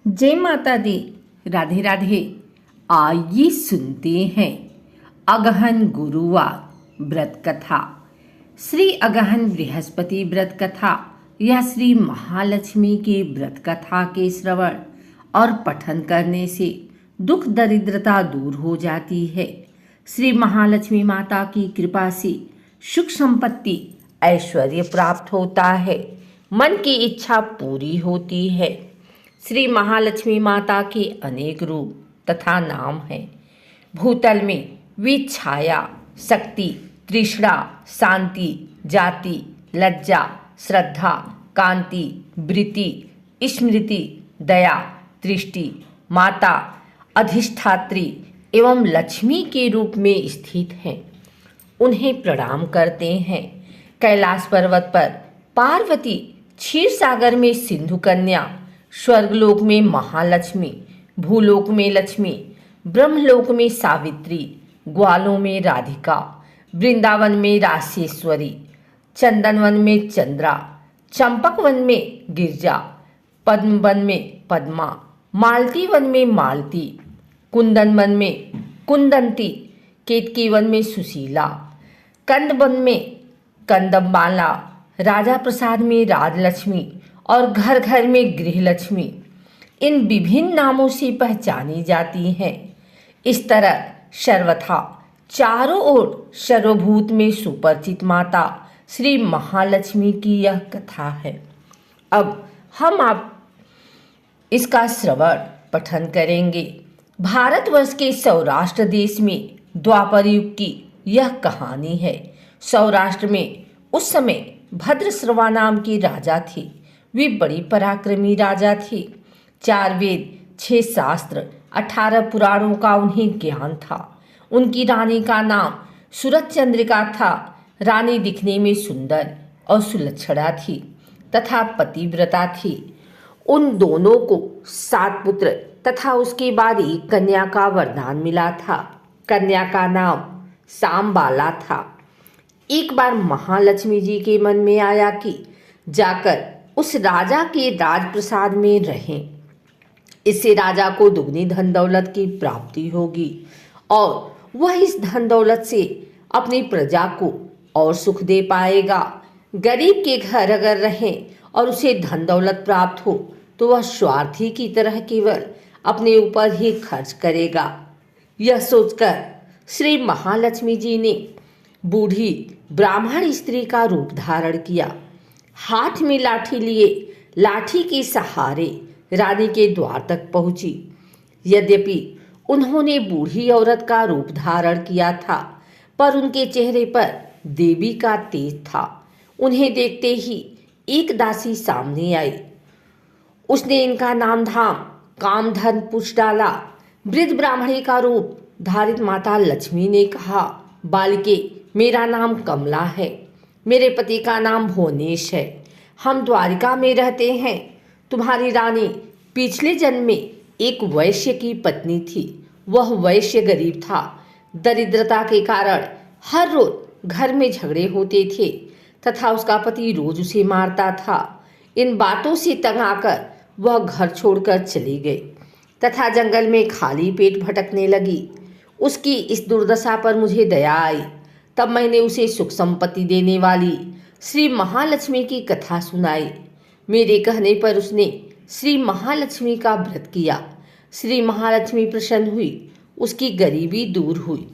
जय माता दी। राधे राधे। आइए सुनते हैं अगहन गुरुवार व्रत कथा। श्री अगहन बृहस्पति व्रत कथा या श्री महालक्ष्मी के व्रत कथा के श्रवण और पठन करने से दुख दरिद्रता दूर हो जाती है। श्री महालक्ष्मी माता की कृपा से सुख संपत्ति ऐश्वर्य प्राप्त होता है, मन की इच्छा पूरी होती है। श्री महालक्ष्मी माता के अनेक रूप तथा नाम हैं। भूतल में वे छाया, शक्ति, तृष्णा, शांति, जाति, लज्जा, श्रद्धा, कांति, वृत्ति, स्मृति, दया, दृष्टि, माता, अधिष्ठात्री एवं लक्ष्मी के रूप में स्थित हैं। उन्हें प्रणाम करते हैं। कैलाश पर्वत पर पार्वती, क्षीर सागर में सिंधु कन्या, स्वर्गलोक में महालक्ष्मी, भूलोक में लक्ष्मी, ब्रह्मलोक में सावित्री, ग्वालों में राधिका, वृंदावन में रासेश्वरी, चंदनवन में चंद्रा, चंपकवन में गिरजा, पद्मवन में पद्मा, मालती वन में मालती, कुंदन वन में कुंदंती, केतकी वन में सुशीला, कंद वन में कंदमाला, राजा प्रसाद में राजलक्ष्मी और घर घर में गृहलक्ष्मी इन विभिन्न नामों से पहचानी जाती हैं। इस तरह सर्वथा चारों ओर सर्वभूत में सुपरिचित माता श्री महालक्ष्मी की यह कथा है। अब हम आप इसका श्रवण पठन करेंगे। भारतवर्ष के सौराष्ट्र देश में द्वापर युग की यह कहानी है। सौराष्ट्र में उस समय भद्रश्रवा नाम के राजा थे। वे बड़ी पराक्रमी राजा थे। 4 वेद, 6 शास्त्र, 18 पुराणों का उन्हें ज्ञान था। उनकी रानी का नाम सूरत चंद्रिका था। रानी दिखने में सुंदर और सुलक्षणा थी तथा पतिव्रता थी। उन दोनों को 7 पुत्र तथा उसके बाद एक कन्या का वरदान मिला था। कन्या का नाम सांबाला था। एक बार महालक्ष्मी जी के मन में आया कि जाकर उस राजा के राजप्रसाद में रहें। इससे राजा को दुगनी धन दौलत की प्राप्ति होगी और वह इस धन दौलत से अपनी प्रजा को और सुख दे पाएगा। गरीब के घर अगर रहें और उसे धन दौलत प्राप्त हो तो वह स्वार्थी की तरह केवल अपने ऊपर ही खर्च करेगा। यह सोचकर श्री महालक्ष्मी जी ने बूढ़ी ब्राह्मण स्त्री का रूप धारण किया। हाथ में लाठी लिए लाठी के सहारे रानी के द्वार तक पहुंची। यद्यपि उन्होंने बूढ़ी औरत का रूप धारण किया था, पर उनके चेहरे पर देवी का तेज था। उन्हें देखते ही एक दासी सामने आई। उसने इनका नाम धाम कामधन पूछ डाला। वृद्ध ब्राह्मणी का रूप धारित माता लक्ष्मी ने कहा, बालिके, मेरा नाम कमला है। मेरे पति का नाम भुवनेश है। हम द्वारिका में रहते हैं। तुम्हारी रानी पिछले जन्म में एक वैश्य की पत्नी थी। वह वैश्य गरीब था। दरिद्रता के कारण हर रोज घर में झगड़े होते थे तथा उसका पति रोज उसे मारता था। इन बातों से तंग आकर वह घर छोड़कर चली गई तथा जंगल में खाली पेट भटकने लगी। उसकी इस दुर्दशा पर मुझे दया आई। तब मैंने उसे सुख संपत्ति देने वाली श्री महालक्ष्मी की कथा सुनाई। मेरे कहने पर उसने श्री महालक्ष्मी का व्रत किया। श्री महालक्ष्मी प्रसन्न हुई। उसकी गरीबी दूर हुई।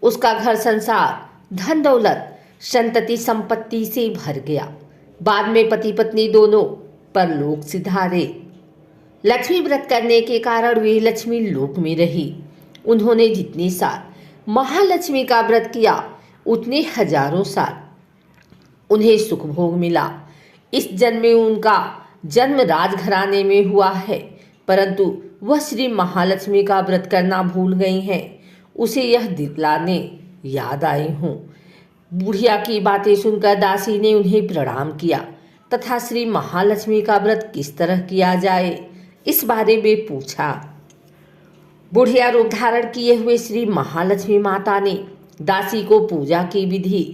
उसका घर संसार धन दौलत संतति संपत्ति से भर गया। बाद में पति पत्नी दोनों परलोक सिधारे। लक्ष्मी व्रत करने के कारण वे लक्ष्मी लोक में रही। उन्होंने जितने साल महालक्ष्मी का व्रत किया उतने हजारों साल उन्हें सुख भोग मिला। इस जन्म में उनका जन्म राजघराने में हुआ है, परंतु वह श्री महालक्ष्मी का व्रत करना भूल गई हैं। उसे यह दिलाने याद आई हूँ। बुढ़िया की बातें सुनकर दासी ने उन्हें प्रणाम किया तथा श्री महालक्ष्मी का व्रत किस तरह किया जाए इस बारे में पूछा। बुढ़िया रूप धारण किए हुए श्री महालक्ष्मी माता ने दासी को पूजा की विधि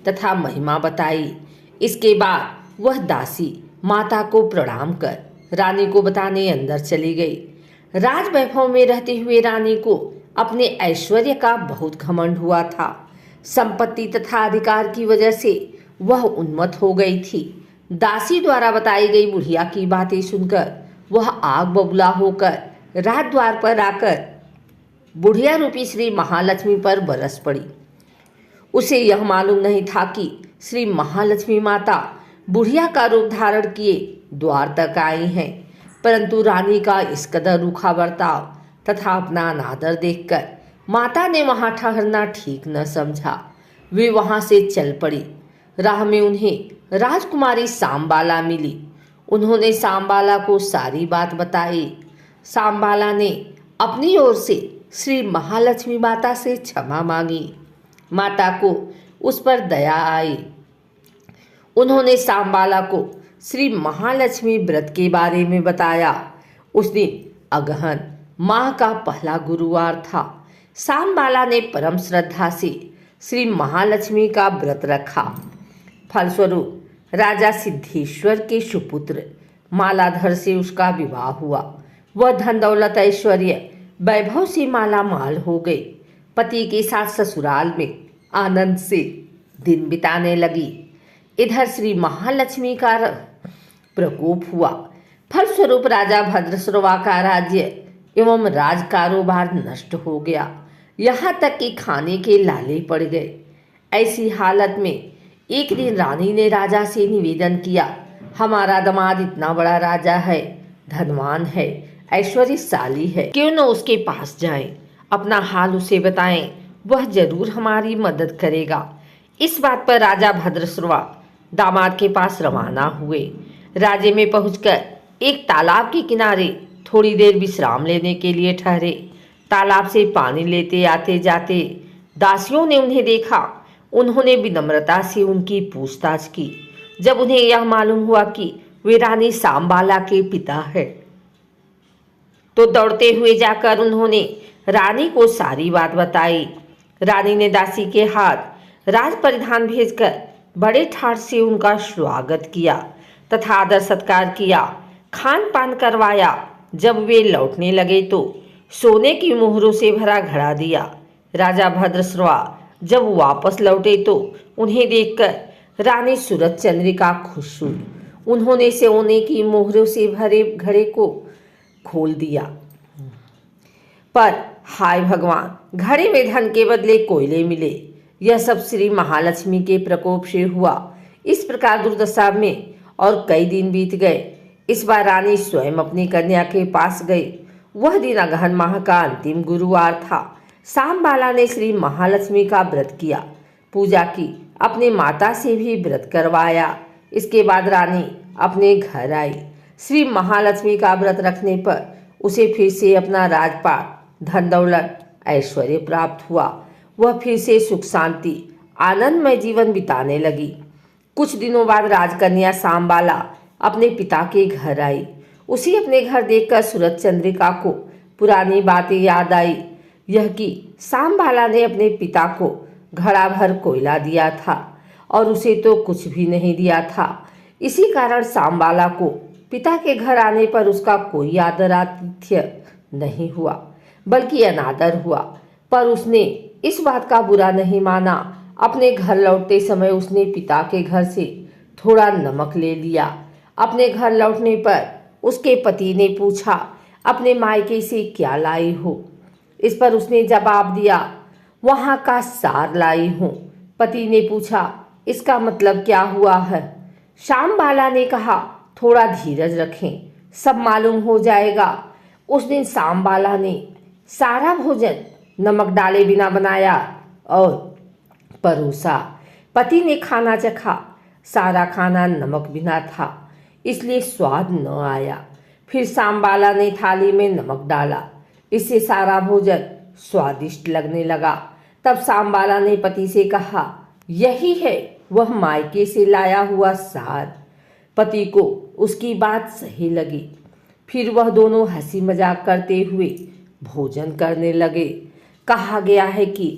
तथा महिमा बताई। इसके बाद वह दासी माता को प्रणाम कर रानी को बताने अंदर चली गई। राज वैभव में रहते हुए रानी को अपने ऐश्वर्य का बहुत घमंड हुआ था। संपत्ति तथा अधिकार की वजह से वह उन्मत्त हो गई थी। दासी द्वारा बताई गई बुढ़िया की बातें सुनकर वह आग बबूला होकर राज द्वार पर आकर बुढ़िया रूपी श्री महालक्ष्मी पर बरस पड़ी। उसे यह मालूम नहीं था कि श्री महालक्ष्मी माता बुढ़िया का रूप धारण किए द्वार तक आई हैं, परंतु रानी का इस कदर रूखा बर्ताव तथा अपना अनादर देखकर माता ने वहां ठहरना ठीक न समझा। वे वहां से चल पड़ी। राह में उन्हें राजकुमारी सांबाला मिली। उन्होंने सांबाला को सारी बात बताई। सांबाला ने अपनी ओर से श्री महालक्ष्मी माता से क्षमा मांगी। माता को उस पर दया आई। उन्होंने सांबाला को श्री महालक्ष्मी व्रत के बारे में बताया। उस दिन अगहन माह का पहला गुरुवार था। सांबाला ने परम श्रद्धा से श्री महालक्ष्मी का व्रत रखा। फलस्वरूप राजा सिद्धेश्वर के सुपुत्र मालाधर से उसका विवाह हुआ। वह धन दौलत ऐश्वर्य वैभव से माला माल हो गई। पति के साथ ससुराल में आनंद से दिन बिताने लगी। इधर श्री महालक्ष्मी का प्रकोप हुआ। फलस्वरूप राजा भद्रश्रवा का राज्य एवं राज कारोबार नष्ट हो गया। यहाँ तक कि खाने के लाले पड़ गए। ऐसी हालत में एक दिन रानी ने राजा से निवेदन किया, हमारा दामाद इतना बड़ा राजा है, धनवान है, ऐश्वर्यशाली है, क्यों न उसके पास जाएं, अपना हाल उसे बताएं, वह जरूर हमारी मदद करेगा। इस बात पर राजा भद्रश्रवा दामाद के पास रवाना हुए। राज्य में पहुंचकर एक तालाब के किनारे थोड़ी देर विश्राम लेने के लिए ठहरे। तालाब से पानी लेते आते जाते दासियों ने उन्हें देखा। उन्होंने विनम्रता से उनकी पूछताछ की। जब उन्हें यह मालूम हुआ कि वे रानी सांबाला के पिता है, तो दौड़ते हुए जाकर उन्होंने रानी को सारी बात बताई। रानी ने दासी के हाथ राज परिधान भेजकर बड़े ठाट से उनका स्वागत किया तथा आदर सत्कार किया, खान पान करवाया। जब वे लौटने लगे तो सोने की मोहरों से भरा घड़ा दिया। राजा भद्रश्रवा जब वापस लौटे तो उन्हें देखकर रानी सूरज चंद्रिका खुश हुई। उन्होंने सोने की मोहरों से भरे घड़े को खोल दिया। पर हाय भगवान, घड़े में धन के बदले कोयले मिले। यह सब श्री महालक्ष्मी के प्रकोप से हुआ। इस प्रकार दुर्दशा में और कई दिन बीत गए। इस बार रानी स्वयं अपनी कन्या के पास गई। वह दिन अगहन माह का अंतिम गुरुवार था। सांबाला ने श्री महालक्ष्मी का व्रत किया, पूजा की, अपनी माता से भी व्रत करवाया। इसके बाद रानी अपने घर आई। श्री महालक्ष्मी का व्रत रखने पर उसे फिर से अपना राजपाट, धन दौलत, ऐश्वर्य प्राप्त हुआ। वह फिर से सुख शांति आनंदमय जीवन बिताने लगी। कुछ दिनों बाद राजकन्या सांबाला अपने पिता के घर आई। उसे अपने घर देखकर सूरज चंद्रिका को पुरानी बातें याद आई। यह कि सांबाला ने अपने पिता को घड़ा भर कोयला दिया था और उसे तो कुछ भी नहीं दिया था। इसी कारण सांबाला को पिता के घर आने पर उसका कोई आदर आतिथ्य नहीं हुआ, बल्कि अनादर हुआ। पर उसने इस बात का बुरा नहीं माना। अपने घर लौटते समय उसने पिता के घर से थोड़ा नमक ले लिया। अपने घर लौटने पर उसके पति ने पूछा, अपने मायके से क्या लाई हो? इस पर उसने जवाब दिया, वहाँ का सार लाई हूँ। पति ने पूछा, इसका मतलब क्या हुआ है? सांबाला ने कहा, थोड़ा धीरज रखें, सब मालूम हो जाएगा। उस दिन सांबाला ने सारा भोजन नमक डाले बिना बनाया और परोसा। पति ने खाना चखा। सारा खाना नमक बिना था, इसलिए स्वाद न आया। फिर सांबाला ने थाली में नमक डाला, इससे सारा भोजन स्वादिष्ट लगने लगा। तब सांबाला ने पति से कहा, यही है वह मायके से लाया हुआ सार। पति को उसकी बात सही लगी। फिर वह दोनों हंसी मजाक करते हुए भोजन करने लगे। कहा गया है कि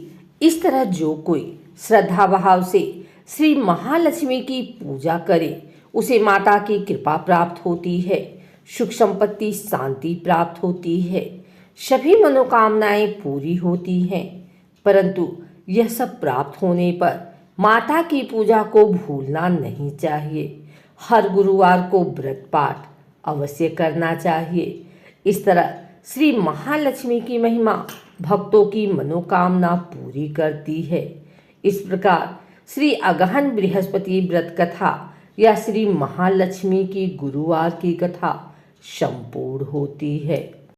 इस तरह जो कोई श्रद्धा भाव से श्री महालक्ष्मी की पूजा करे, उसे माता की कृपा प्राप्त होती है। सुख संपत्ति शांति प्राप्त होती है, सभी मनोकामनाएं पूरी होती हैं। परंतु यह सब प्राप्त होने पर माता की पूजा को भूलना नहीं चाहिए। हर गुरुवार को व्रत पाठ अवश्य करना चाहिए। इस तरह श्री महालक्ष्मी की महिमा भक्तों की मनोकामना पूरी करती है। इस प्रकार श्री अगहन बृहस्पति व्रत कथा या श्री महालक्ष्मी की गुरुवार की कथा संपूर्ण होती है।